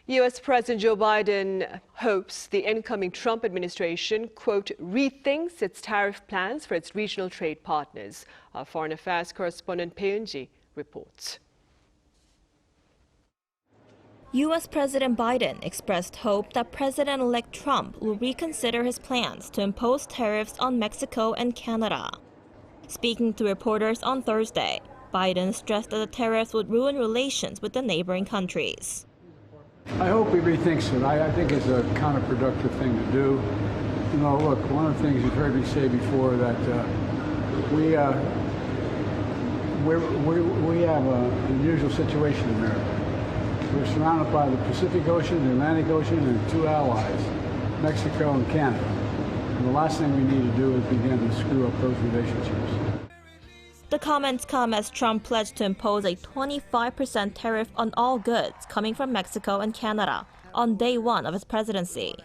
U.S. President Joe Biden hopes the incoming Trump administration, quote, rethinks its tariff plans for its regional trade partners. Our foreign affairs correspondent Bae Eun-ji reports. U.S. President Biden expressed hope that President-elect Trump will reconsider his plans to impose tariffs on Mexico and Canada. Speaking to reporters on Thursday, Biden stressed that the tariffs would ruin relations with the neighboring countries. I hope he rethinks it. I think it's a counterproductive thing to do. You know, look, one of the things you've heard me say before that we have an unusual situation in America. We're surrounded by the Pacific Ocean, the Atlantic Ocean, and two allies, Mexico and Canada. And the last thing we need to do is begin to screw up those relationships. The comments come as Trump pledged to impose a 25% tariff on all goods coming from Mexico and Canada on day one of his presidency.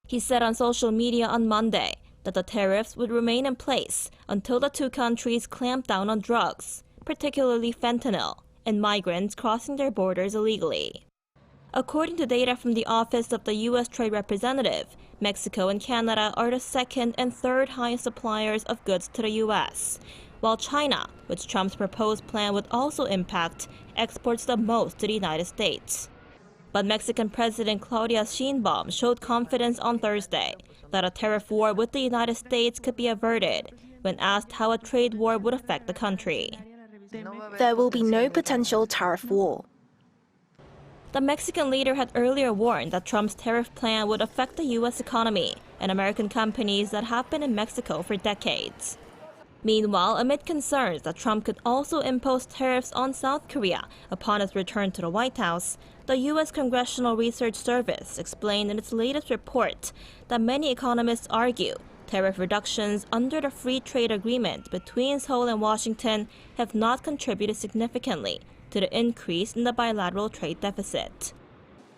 He said on social media on Monday that the tariffs would remain in place until the two countries clamp down on drugs, particularly fentanyl, and migrants crossing their borders illegally. According to data from the Office of the U.S. Trade Representative, Mexico and Canada are the second and third highest suppliers of goods to the U.S., while China, which Trump's proposed plan would also impact, exports the most to the United States. But Mexican President Claudia Sheinbaum showed confidence on Thursday that a tariff war with the United States could be averted when asked how a trade war would affect the country. There will be no potential tariff war. The Mexican leader had earlier warned that Trump's tariff plan would affect the U.S. economy and American companies that have been in Mexico for decades. Meanwhile, amid concerns that Trump could also impose tariffs on South Korea upon his return to the White House, the U.S. Congressional Research Service explained in its latest report that many economists argue tariff reductions under the free trade agreement between Seoul and Washington have not contributed significantly to the increase in the bilateral trade deficit.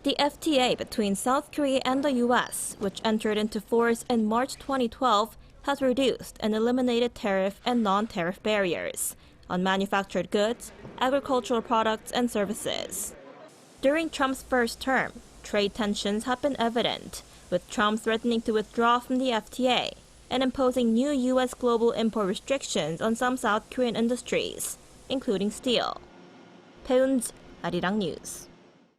The FTA between South Korea and the U.S., which entered into force in March 2012, has reduced and eliminated tariff and non-tariff barriers on manufactured goods, agricultural products, and services. During Trump's first term, trade tensions have been evident, with Trump threatening to withdraw from the FTA and imposing new U.S. global import restrictions on some South Korean industries, including steel. Bae Eun-ji, Arirang News.